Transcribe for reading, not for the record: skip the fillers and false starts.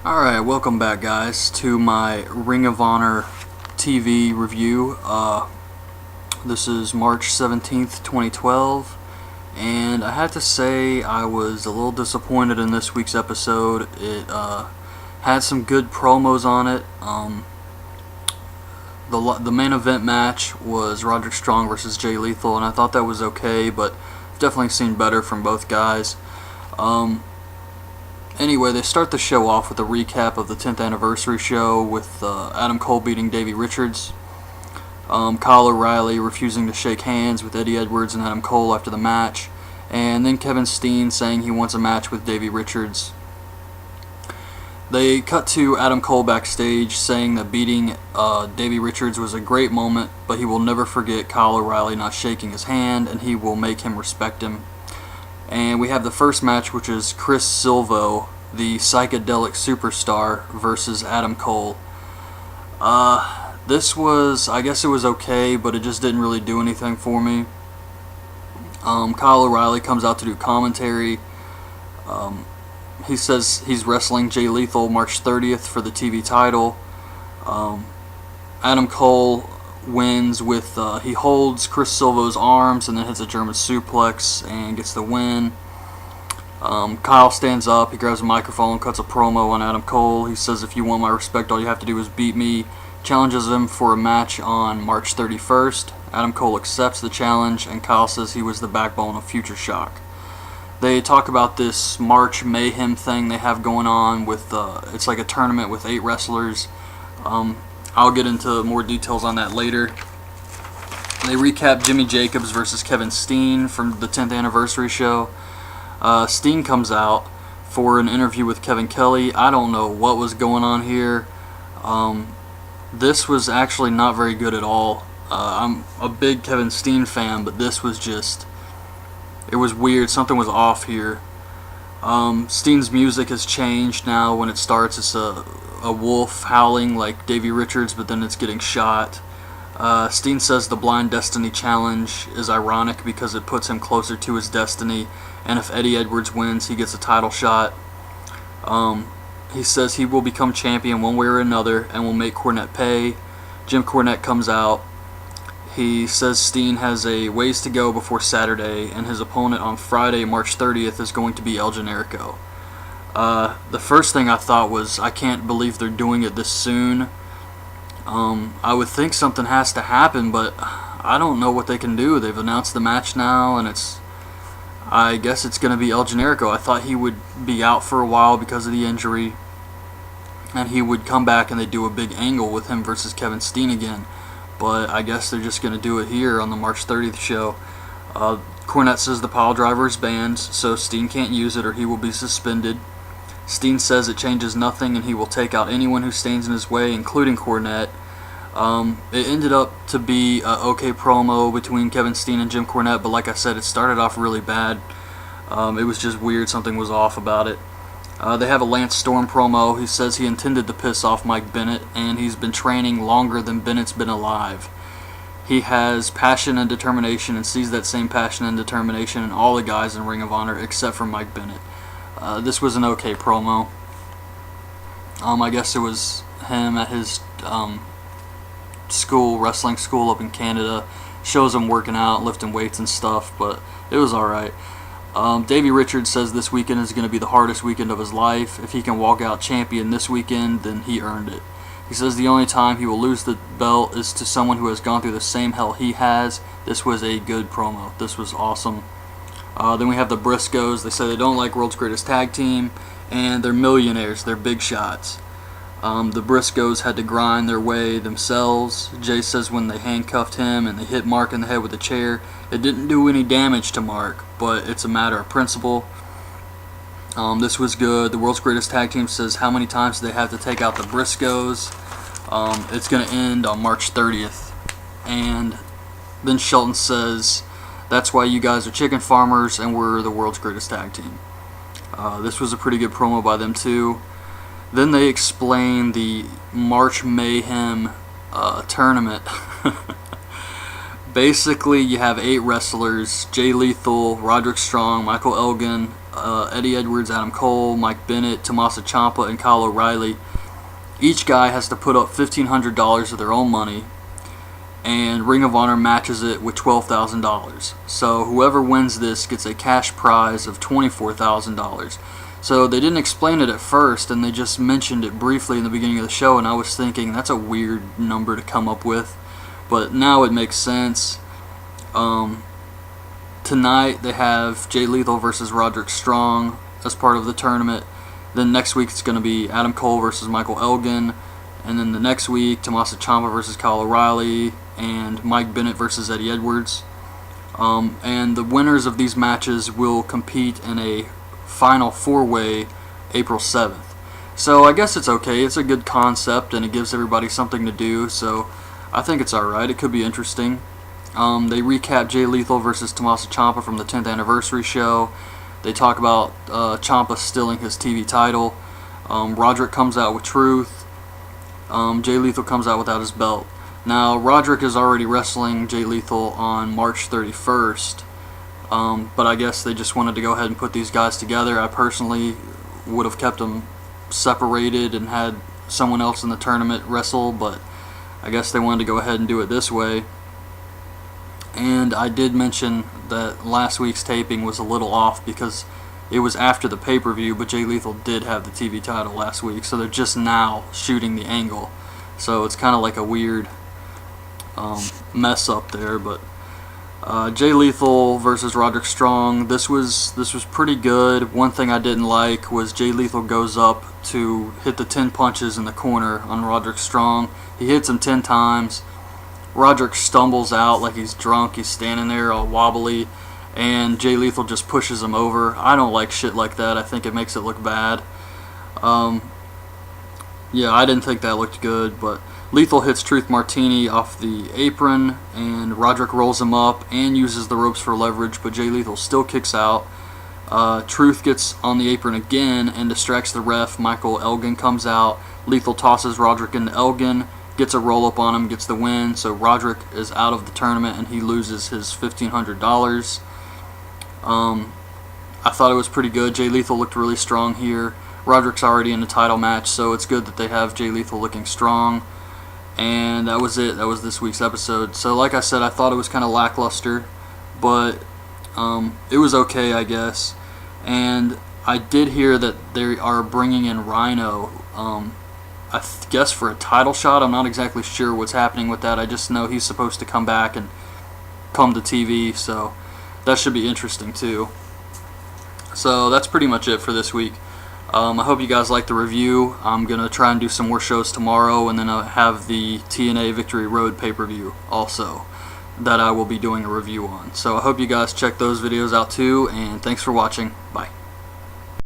Alright, welcome back guys to my Ring of Honor TV review. This is March 17th, 2012, and I had to say I was a little disappointed in this week's episode. It had some good promos on it. The main event match was Roderick Strong versus Jay Lethal, and I thought that was okay, but I've definitely seen better from both guys. Anyway, they start the show off with a recap of the 10th anniversary show with Adam Cole beating Davey Richards, Kyle O'Reilly refusing to shake hands with Eddie Edwards and Adam Cole after the match, and then Kevin Steen saying he wants a match with Davey Richards. They cut to Adam Cole backstage saying that beating Davey Richards was a great moment, but he will never forget Kyle O'Reilly not shaking his hand, and he will make him respect him. And we have the first match, which is Chris Silvo, the psychedelic superstar, versus Adam Cole. This was, I guess it was okay, but it just didn't really do anything for me. Kyle O'Reilly comes out to do commentary. He says he's wrestling Jay Lethal March 30th for the TV title. Adam Cole wins with, he holds Chris Silvo's arms and then hits a German suplex and gets the win. Kyle stands up, he grabs a microphone, cuts a promo on Adam Cole. He says, "If you want my respect, all you have to do is beat me." Challenges him for a match on March 31st. Adam Cole accepts the challenge, and Kyle says he was the backbone of Future Shock. They talk about this March Mayhem thing they have going on with, it's like a tournament with 8 wrestlers. I'll get into more details on that later. They recap Jimmy Jacobs versus Kevin Steen from the 10th anniversary show. Steen comes out for an interview with Kevin Kelly. I don't know what was going on here. This was actually not very good at all. I'm a big Kevin Steen fan, but this was just, it was weird. Something was off here. Steen's music has changed now. When it starts, it's a wolf howling like Davey Richards, but then it's getting shot. Steen says the Blind Destiny Challenge is ironic because it puts him closer to his destiny, and if Eddie Edwards wins, he gets a title shot. He says he will become champion one way or another and will make Cornette pay. Jim Cornette comes out. He says Steen has a ways to go before Saturday, and his opponent on Friday, March 30th, is going to be El Generico. The first thing I thought was, I can't believe they're doing it this soon. I would think something has to happen, but I don't know what they can do. They've announced the match now, and I guess it's going to be El Generico. I thought he would be out for a while because of the injury, and he would come back and they'd do a big angle with him versus Kevin Steen again. But I guess they're just going to do it here on the March 30th show. Cornette says the pile driver is banned, so Steen can't use it or he will be suspended. Steen says it changes nothing and he will take out anyone who stands in his way, including Cornette. It ended up to be an okay promo between Kevin Steen and Jim Cornette, but like I said, it started off really bad. It was just weird. Something was off about it. They have a Lance Storm promo. He says he intended to piss off Mike Bennett, and he's been training longer than Bennett's been alive. He has passion and determination and sees that same passion and determination in all the guys in Ring of Honor except for Mike Bennett. This was an okay promo. I guess it was him at his school, wrestling school up in Canada. Shows him working out, lifting weights and stuff, but it was alright. Davey Richards says this weekend is going to be the hardest weekend of his life. If he can walk out champion this weekend, then he earned it. He says the only time he will lose the belt is to someone who has gone through the same hell he has. This was a good promo. This was awesome. Then we have the Briscoes. They say they don't like World's Greatest Tag Team, and they're millionaires. They're big shots. The Briscoes had to grind their way themselves. Jay says when they handcuffed him and they hit Mark in the head with a chair, it didn't do any damage to Mark, but it's a matter of principle. This was good. The World's Greatest Tag Team says how many times do they have to take out the Briscoes. It's going to end on March 30th. And then Shelton says, that's why you guys are chicken farmers and we're the World's Greatest Tag Team. This was a pretty good promo by them too. Then they explain the March Mayhem tournament. Basically, you have 8 wrestlers: Jay Lethal, Roderick Strong, Michael Elgin, Eddie Edwards, Adam Cole, Mike Bennett, Tommaso Ciampa, and Kyle O'Reilly. Each guy has to put up $1,500 of their own money, and Ring of Honor matches it with $12,000. So whoever wins this gets a cash prize of $24,000. So they didn't explain it at first, and they just mentioned it briefly in the beginning of the show, and I was thinking that's a weird number to come up with, but now it makes sense. Tonight they have Jay Lethal versus Roderick Strong as part of the tournament. Then next week it's going to be Adam Cole versus Michael Elgin, and then the next week Tommaso Ciampa versus Kyle O'Reilly, and Mike Bennett versus Eddie Edwards. And the winners of these matches will compete in a Final 4-Way April 7th. So I guess it's okay. It's a good concept, and it gives everybody something to do, so I think it's alright. It could be interesting. They recap Jay Lethal versus Tommaso Ciampa from the 10th anniversary show. They talk about Ciampa stealing his TV title. Roderick comes out with Truth. Jay Lethal comes out without his belt. Now, Roderick is already wrestling Jay Lethal on March 31st, but I guess they just wanted to go ahead and put these guys together. I personally would have kept them separated and had someone else in the tournament wrestle, but I guess they wanted to go ahead and do it this way. And I did mention that last week's taping was a little off because it was after the pay-per-view, but Jay Lethal did have the TV title last week, so they're just now shooting the angle. So it's kind of like a weird mess up there, but Jay Lethal versus Roderick Strong, this was pretty good. One thing I didn't like was Jay Lethal goes up to hit the 10 punches in the corner on Roderick Strong. He hits him 10 times. Roderick stumbles out like he's drunk. He's standing there all wobbly, and Jay Lethal just pushes him over. I don't like shit like that. I think it makes it look bad. Yeah, I didn't think that looked good, but Lethal hits Truth Martini off the apron, and Roderick rolls him up and uses the ropes for leverage, but Jay Lethal still kicks out. Truth gets on the apron again and distracts the ref. Michael Elgin comes out. Lethal tosses Roderick into Elgin, gets a roll-up on him, gets the win, so Roderick is out of the tournament and he loses his $1,500. I thought it was pretty good. Jay Lethal looked really strong here. Roderick's already in the title match, so it's good that they have Jay Lethal looking strong. And that was it. That was this week's episode. So like I said, I thought it was kind of lackluster, but it was okay, I guess. And I did hear that they are bringing in Rhino, I guess for a title shot. I'm not exactly sure what's happening with that. I just know he's supposed to come back and come to TV, so that should be interesting too. So that's pretty much it for this week. I hope you guys liked the review. I'm going to try and do some more shows tomorrow, and then I'll have the TNA Victory Road pay-per-view also that I will be doing a review on. So I hope you guys check those videos out too, and thanks for watching. Bye.